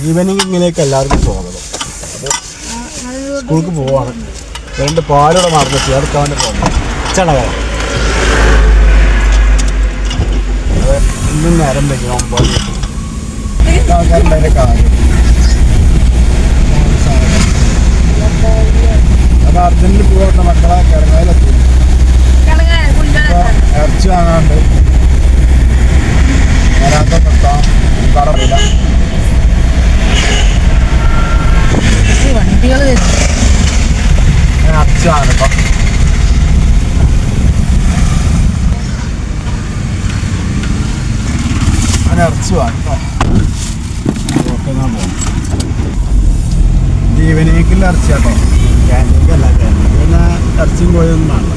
Evening ഇങ്ങനെയൊക്കെ എല്ലാവർക്കും സ്വാഗതം. അപ്പോൾ സ്കൂൾക്ക് പോവാണ്. രണ്ട് പാലോടെ നടന്ന് ചേർക്കാൻ വേണ്ടി പോകുന്നത് ചടകര. അത് ഇന്നും നേരം വയ്ക്കും 9 ആൾക്കാരുടെ അതിൻ്റെ കാര്യം. അത് അർജന്റിൽ പോകട്ടെ മക്കളെ. കിടങ്ങായിലെത്തി ഇറച്ചി വാങ്ങാണ്ട് വരാത്ത നിർത്താം കടമില്ല. വണ്ടികൾ ഇറച്ചി വാങ്ങണം കേട്ടോ. അങ്ങനെ ഇറച്ചി വാങ്ങും കേട്ടോ. ഓക്കെ ഞാൻ പോകാം. ഈവനിങ്ങിൽ ഇറച്ചി കേട്ടോ. ക്യാൻറ്റീനിക്കല്ല. ക്യാൻറ്റീൻ പിന്നെ ഇറച്ചിയും കോഴിയൊന്നും വേണ്ട.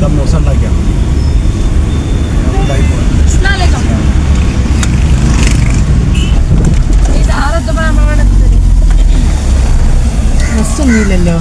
സമൂസ ഉണ്ടാക്കിയാണ്. ബസ്സൊന്നുമില്ലല്ലോ.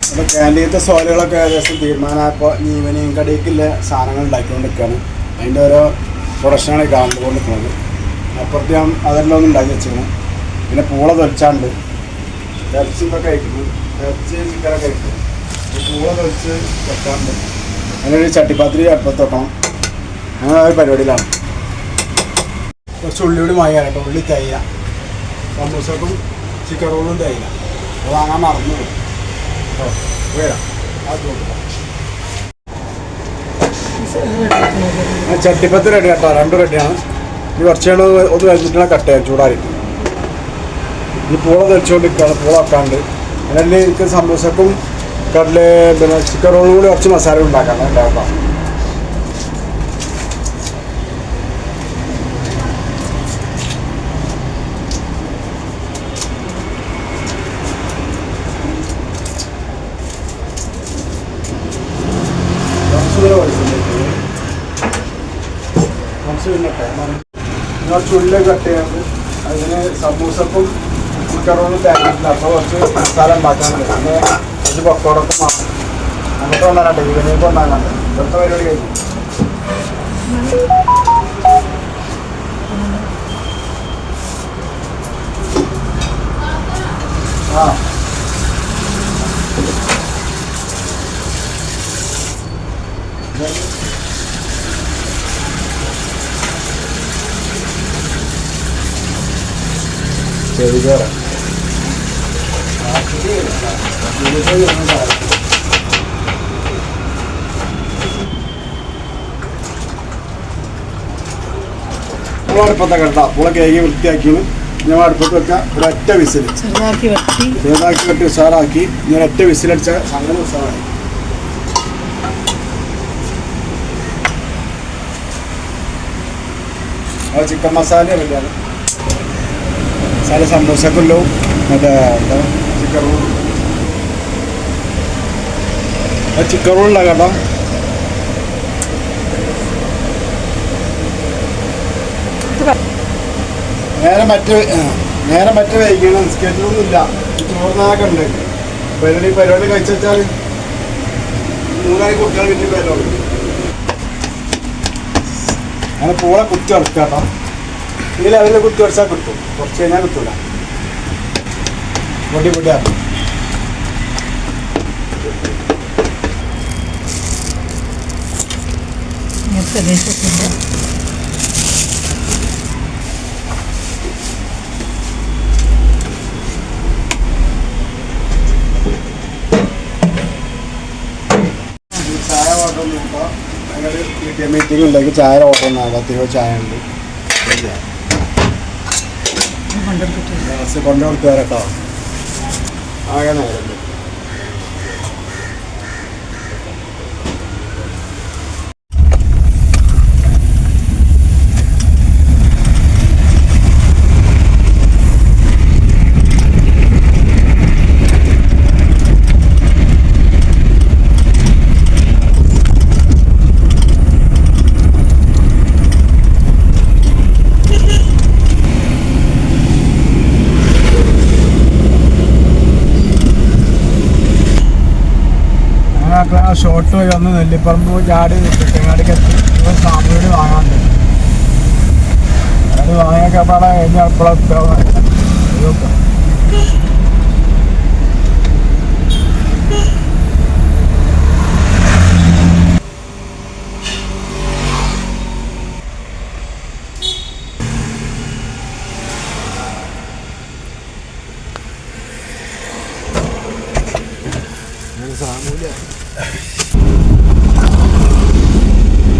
അപ്പോൾ ക്യാൻറ്റീനത്തെ സോലുകളൊക്കെ ഏകദേശം തീരുമാനമായപ്പോൾ ഈവനിങ് കടയിലേക്കുള്ള സാധനങ്ങൾ ഉണ്ടാക്കിക്കൊണ്ടിരിക്കുകയാണ്. അതിൻ്റെ ഓരോ പ്രൊഡക്ഷനാണ് കാണുകൊണ്ടിരിക്കുന്നത്. അപ്പുറത്ത് ഞാൻ അതെല്ലാം ഒന്ന് ഉണ്ടാക്കി വെച്ചിരുന്നു. പിന്നെ പൂള തൊലിച്ചാണ്ട് ഇറച്ചി ഇതൊക്കെ കഴിക്കുന്നു. ഇറച്ചി ചിക്കനൊക്കെ കഴിക്കുന്നു. പൂള തൊലിച്ച് വെക്കാണ്ട് അതിനൊരു ചട്ടിപ്പാത്തിരി അടുപ്പത്ത് വെക്കണം. അങ്ങനെ ഒരു പരിപാടിയിലാണ്. കുറച്ച് ഉള്ളിയോട് വാങ്ങിയാൽ കേട്ടോ. ഉള്ളി തൈല, സമൂസക്കും ചിക്കൻ റോളും തൈല. അത് വാങ്ങാൻ മറന്നു പോകും. ചട്ടിപ്പത്ത് റെഡി കേട്ടോ. 2 റെഡിയാണ്. ഇനി കുറച്ചുകൾ ഒന്ന് കഴിഞ്ഞിട്ടാണ് കട്ട് ചെയ്യാൻ ചൂടാറി. ഇനി പൂള തെളിച്ചുകൊണ്ടിരിക്കുകയാണ്. പൂള വെക്കാണ്ട് അതിൽ എനിക്ക് സമൂസക്കും കടല പിന്നെ ചിക്കൻ റോളും കൂടി കുറച്ച് മസാല ഉണ്ടാക്കാം. ഉണ്ടാക്കാം. ചുള്ളിൽ കട്ട് ചെയ്യാണ്ട് അതിന് സമൂസക്കും ചിക്കറോളും തേങ്ങിയിട്ടില്ല. അപ്പോൾ കുറച്ച് മസാല ഉണ്ടാക്കാനുണ്ട്. പിന്നെ കുറച്ച് പക്കോടൊക്കെ മാറും. അങ്ങോട്ട് കൊണ്ടാകട്ടെ. ഇവനേക്ക് കൊണ്ടാകട്ടെ. ഇവിടുത്തെ പരിപാടി കഴിഞ്ഞു. ആ ചെറുകേറ അടുപ്പത്തെ കേട്ടോ. പുള കേക്ക് വൃത്തിയാക്കി ഞാൻ അടുപ്പത്ത് വെക്കാം. ഒരൊറ്റ വിസിൽ ചെറുതാക്കി വെട്ടി ഉഷാറാക്കി ഞാൻ ഒറ്റ വിസിലടിച്ച സംഗതി ഉഷാറായി. അത് ചിക്കൻ മസാല റെഡിയാണ്. മസാല സമൂസക്കുള്ളൂ. മറ്റേ ചിക്കൻ റോൾ ചിക്കൻ റോളുണ്ടാക്കാം കേട്ടോ. നേരെ മറ്റേ വൈകണം. സ്കെഡ്യൂളൊന്നുമില്ല. ചോറിനൊക്കെ ഉണ്ട്. പരിപാടി കഴിച്ചു വെച്ചാൽ 3 കുട്ടികൾ പിന്നെ പരിപാടി. അങ്ങനെ പൂള കുത്തി ഉറക്കുക കേട്ടോ. ഈ ലെവലിൽ കുത്തി ഉറച്ചാൽ കിട്ടും. കുറച്ച് കഴിഞ്ഞാൽ കിട്ടൂല. പൊടിയാക്കും. ചായ ഓർഡർ ചെയ്യുമ്പോൾ അങ്ങനെ മീറ്റിംഗ് ഉണ്ടെങ്കിൽ ചായ ഓർഡർ ചെയ്യുന്ന 10 രൂപ ചായ ഉണ്ട്. കൊണ്ടുകൊടുത്തു കേട്ടോ. ആകെ നേരം ഇപ്പോൾ ആ ഷോർട്ട് വഴി വന്ന് നെല്ലിപ്പറമ്പ് ചാടി തെക്കങ്ങാടിക്ക് എത്തി. ഇപ്പോൾ സാമൂഹ്യം വാങ്ങാണ്ട് അത് വാങ്ങിയൊക്കെ പാടെ കഴിഞ്ഞാൽ എപ്പോഴാണ് നോക്കാം.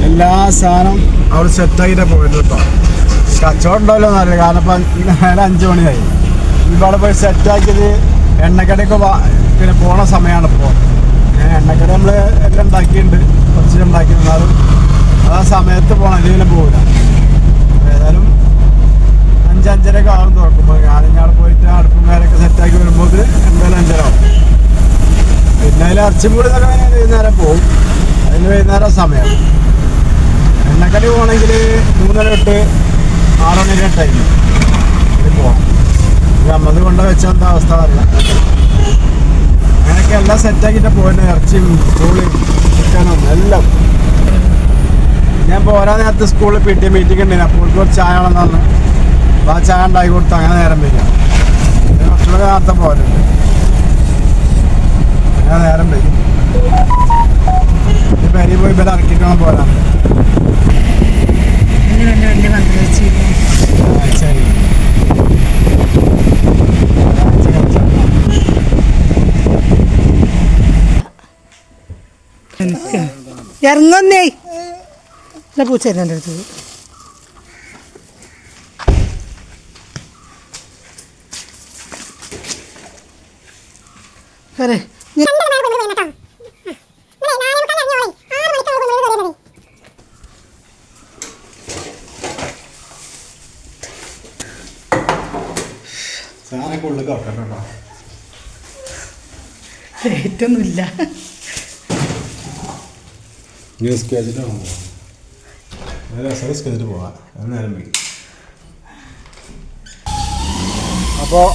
എല്ലാ സാധനം അവിടെ സെറ്റാക്കിയിട്ടേ പോയത് കേട്ടോ. കച്ചവടം ഉണ്ടല്ലോ എന്നറിയില്ല, കാരണം ഇപ്പം നേരെ 5 മണിയായി. ഇവിടെ പോയി സെറ്റാക്കിയത് എണ്ണക്കടയൊക്കെ പിന്നെ പോണ സമയമാണ് ഇപ്പോൾ. എണ്ണക്കട നമ്മൾ എല്ലാം ഉണ്ടാക്കിയിട്ടുണ്ട്, കുറച്ച് ഉണ്ടാക്കിയിരുന്നാലും ആ സമയത്ത് പോകണം, അല്ലെങ്കിൽ പോകില്ല. ഏതായാലും 5-5:30 ആവും തുറക്കുമ്പോൾ. ഞാനിഞ്ഞാൾ പോയിട്ട് അടുപ്പും കാര്യമൊക്കെ സെറ്റാക്കി വരുമ്പോൾ എന്തായാലും 5:30 ആവും. പിന്നെ അതിൽ ഇറച്ചിയും കൂടി വൈകുന്നേരം പോകും. അതിന് വൈകുന്നേരം സമയം. എണ്ണക്കടി പോകണമെങ്കിൽ 3:30 തൊട്ട് 6 മണി ടൈം ഇതിൽ പോകാം. നമ്മത് കൊണ്ട് വെച്ചാൽ എന്താ അവസ്ഥ അറിയാം. അങ്ങനെയൊക്കെ എല്ലാം സെറ്റാക്കിയിട്ട് പോയിട്ട് ഇറച്ചിയും പൂളിയും ചിക്കനും എല്ലാം. ഞാൻ പോരാ നേരത്തെ സ്കൂളിൽ PT മീറ്റിംഗ് ഉണ്ടായിരുന്നു. അപ്പോൾ കുറച്ച് ചായ ആണെന്ന് പറഞ്ഞ് അപ്പോൾ ആ ചായ ഉണ്ടാക്കി കൊടുത്ത് അങ്ങനെ നേരം വയ്ക്കാം. കുറച്ചുകൂടെ നേരത്തെ പോരുന്നുണ്ട്, അങ്ങനെ നേരം വയ്ക്കും. പെരി പോയി ഇവരെ ഇറക്കിയിട്ട് വേണം പോരാൻ. ശരി, ഇറങ്ങുന്നേ പൂച്ച എൻ്റെ അടുത്ത്. അതെ റേറ്റൊന്നുമില്ല. അപ്പോൾ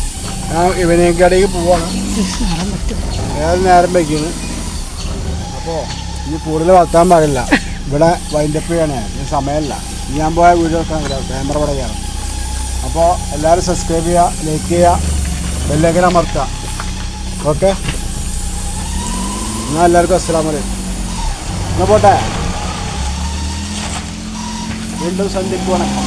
ഞാൻ ഈവനിങ് കടയിൽ പോവാണ്. നേരം വയ്ക്കുന്നു. അപ്പോൾ ഇനി കൂടുതൽ വളർത്താൻ പാടില്ല. ഇവിടെ വൈൻഡപ്പ് ചെയ്യണേ, ഇനി സമയമല്ല. ഇനി ഞാൻ പോയ വീഡിയോ എടുക്കാൻ ക്യാമറ ഇവിടെ ചെയ്യണം. അപ്പോൾ എല്ലാവരും സബ്സ്ക്രൈബ് ചെയ്യുക, ലൈക്ക് ചെയ്യുക, ബെല്ലൈക്കൻ അമർത്തുക. ഓക്കെ, എന്നാൽ എല്ലാവർക്കും അസ്സലാമു അലൈക്കും. എന്നാൽ പോട്ടെ, വീണ്ടും സന്ധിക്ക് വണക്കം.